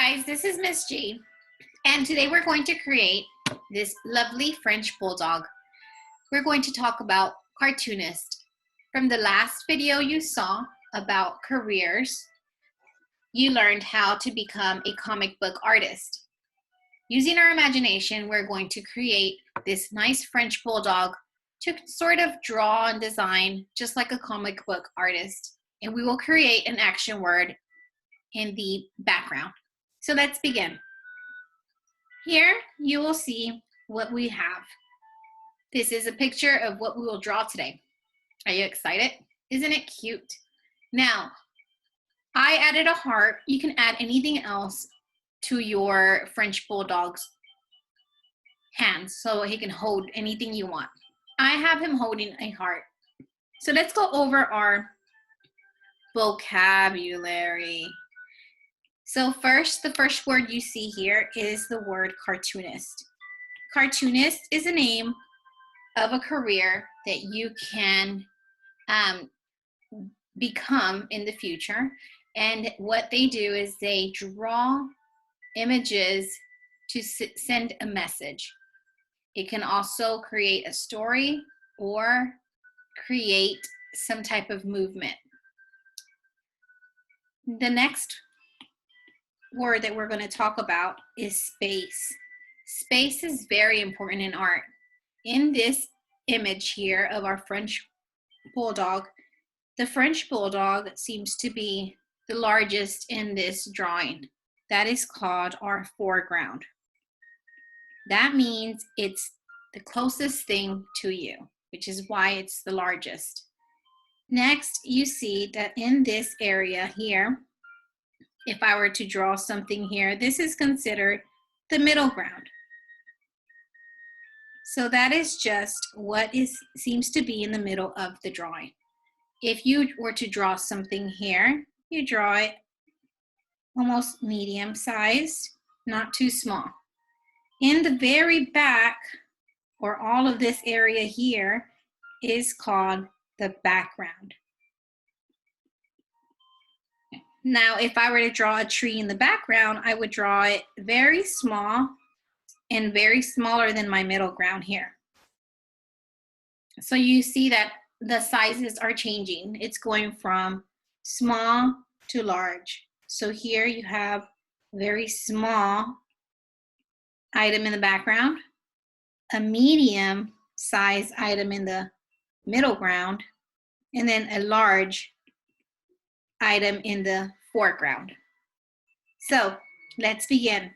Guys, this is Miss G, and today we're going to create this lovely French bulldog. We're going to talk about Cartoonist. From the last video you saw about careers, you learned how to become a comic book artist. Using our imagination, we're going to create this nice French bulldog to sort of draw and design just like a comic book artist. And we will create an action word in the background. So let's begin. Here you will see what we have. This is a picture of what we will draw today. Are you excited? Isn't it cute? Now, I added a heart. You can add anything else to your French bulldog's hands so he can hold anything you want. I have him holding a heart. So let's go over our vocabulary. So first, the first word you see here is the word cartoonist. Cartoonist is a name of a career that you can become in the future. And what they do is they draw images to send a message. It can also create a story or create some type of movement. The next word that we're going to talk about is space. Space is very important in art. In this image here of our French bulldog, the French bulldog seems to be the largest in this drawing. That is called our foreground. That means it's the closest thing to you, which is why it's the largest. Next, you see that in this area here, if I were to draw something here, this is considered the middle ground. So that is just what seems to be in the middle of the drawing. If you were to draw something here, you draw it almost medium sized, not too small. In the very back, or all of this area here, is called the background. Now, if I were to draw a tree in the background, I would draw it very small and very smaller than my middle ground here. So you see that the sizes are changing. It's going from small to large. So here you have a very small item in the background, a medium size item in the middle ground, and then a large item in the foreground. So let's begin.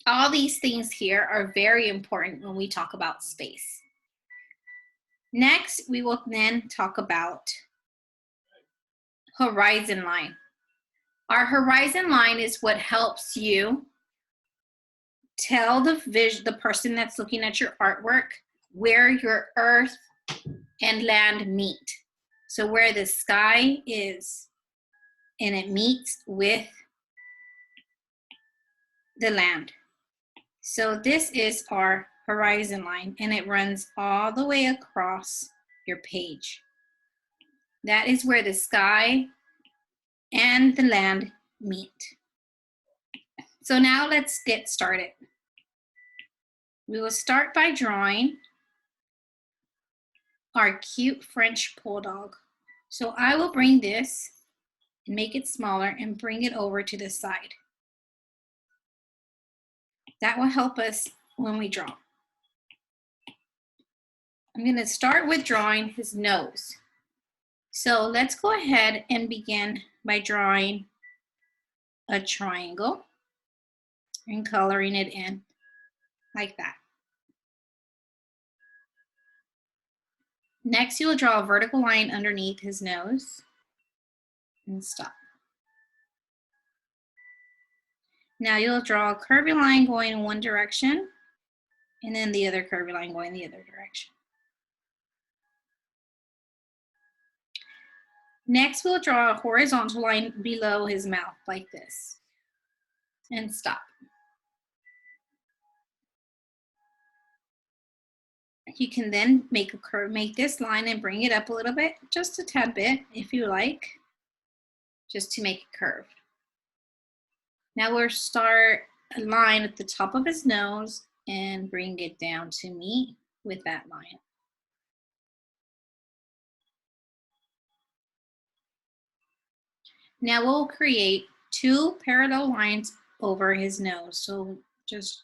All these things here are very important when we talk about space. Next, we will then talk about horizon line. Our horizon line is what helps you tell the person that's looking at your artwork where your earth and land meet. So where the sky is and it meets with the land. So this is our horizon line, and it runs all the way across your page. That is where the sky and the land meet. So now let's get started. We will start by drawing our cute French bulldog. So I will bring this and make it smaller and bring it over to the side. That will help us when we draw. I'm going to start with drawing his nose. So let's go ahead and begin by drawing a triangle and coloring it in like that. Next, you will draw a vertical line underneath his nose and stop. Now you'll draw a curvy line going in one direction and then the other curvy line going the other direction. Next, we'll draw a horizontal line below his mouth like this and stop. You can then make a curve, make this line and bring it up a little bit, just a tad bit if you like, just to make it curved. Now we'll start a line at the top of his nose and bring it down to meet with that line. Now we'll create 2 parallel lines over his nose. So just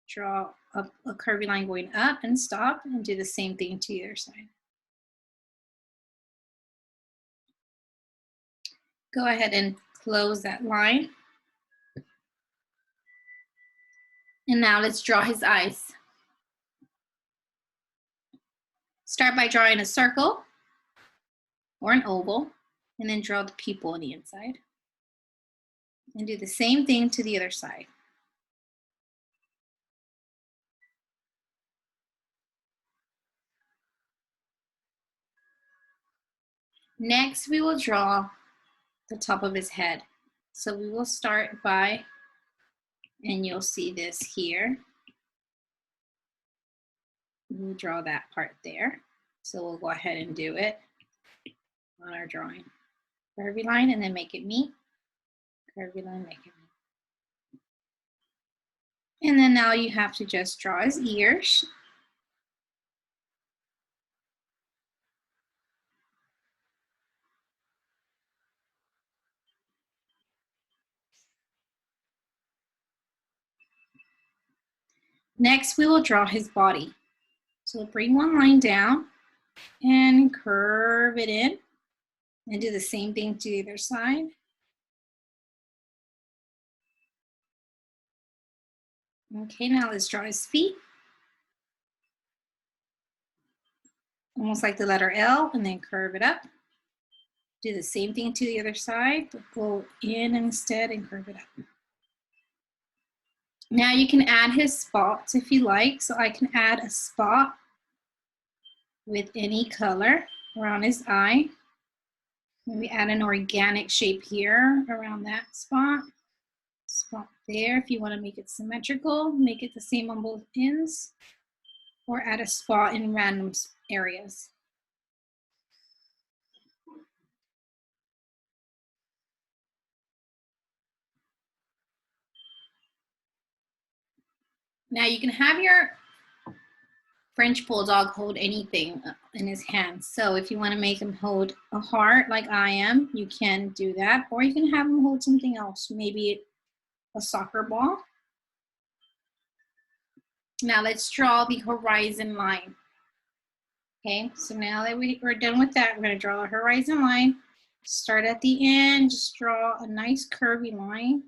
draw up a curvy line going up and stop, and do the same thing to the other side. Go ahead and close that line. And now let's draw his eyes. Start by drawing a circle or an oval, and then draw the pupil on the inside. And do the same thing to the other side. Next, we will draw the top of his head. So we will start by, and you'll see this here. We'll draw that part there. So we'll go ahead and do it on our drawing. Curvy line and then make it meet. Curvy line, make it meet. And then now you have to just draw his ears. Next, we will draw his body. So bring one line down and curve it in, and do the same thing to the other side. Okay, now let's draw his feet. Almost like the letter L, and then curve it up. Do the same thing to the other side, but go in instead and curve it up. Now you can add his spots if you like. So I can add a spot with any color around his eye. Maybe add an organic shape here around that spot. Spot there if you want to make it symmetrical. Make it the same on both ends. Or add a spot in random areas. Now you can have your French Bulldog hold anything in his hands. So if you want to make him hold a heart like I am, you can do that. Or you can have him hold something else, maybe a soccer ball. Now let's draw the horizon line. Okay, so now that we're done with that, we're going to draw a horizon line. Start at the end, just draw a nice curvy line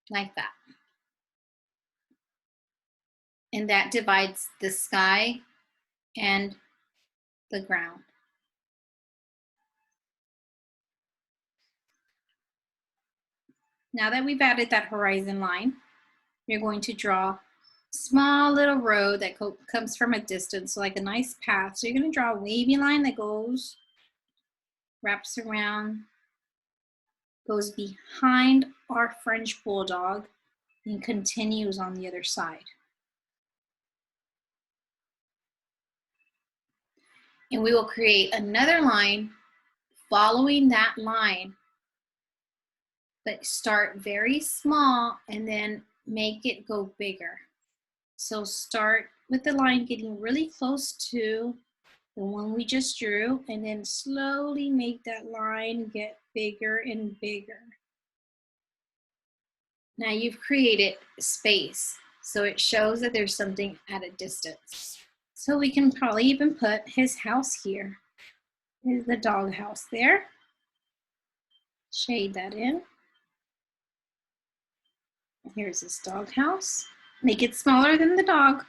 like that. And that divides the sky and the ground. Now that we've added that horizon line, you're going to draw a small little road that comes from a distance, so like a nice path. So you're going to draw a wavy line that goes, wraps around, goes behind our French Bulldog, and continues on the other side. And we will create another line following that line, but start very small and then make it go bigger. So start with the line getting really close to the one we just drew, and then slowly make that line get bigger and bigger. Now you've created space, so it shows that there's something at a distance. So we can probably even put his house here. Here's the dog house there. Shade that in. Here's his dog house. Make it smaller than the dog.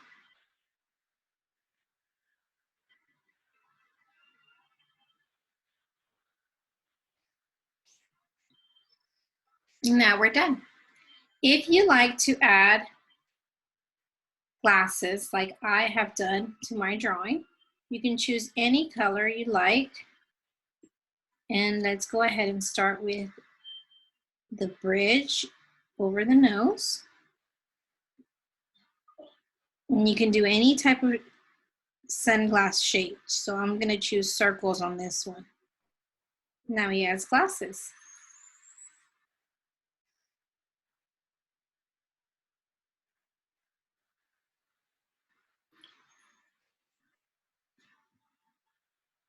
Now we're done. If you like to add glasses like I have done to my drawing, you can choose any color you like. And let's go ahead and start with the bridge over the nose. And you can do any type of sunglass shape. So I'm going to choose circles on this one. Now he has glasses.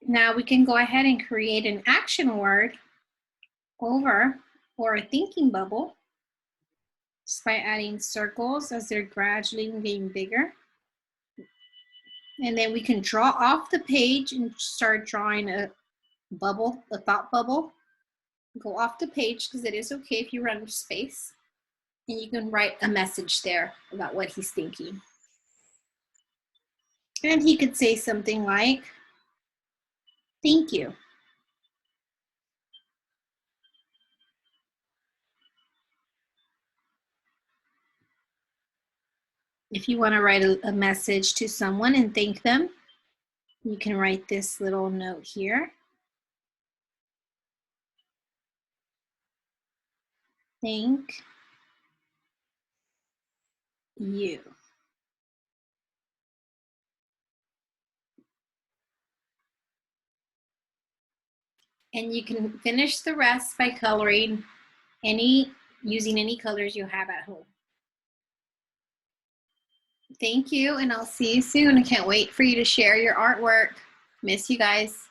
Now we can go ahead and create an action word over or a thinking bubble just by adding circles as they're gradually getting bigger. And then we can draw off the page and start drawing a bubble, a thought bubble. Go off the page because it is okay if you run out of space. And you can write a message there about what he's thinking. And he could say something like, thank you. If you want to write a message to someone and thank them, you can write this little note here. Thank you. And you can finish the rest by coloring using any colors you have at home. Thank you, and I'll see you soon. I can't wait for you to share your artwork. Miss you guys.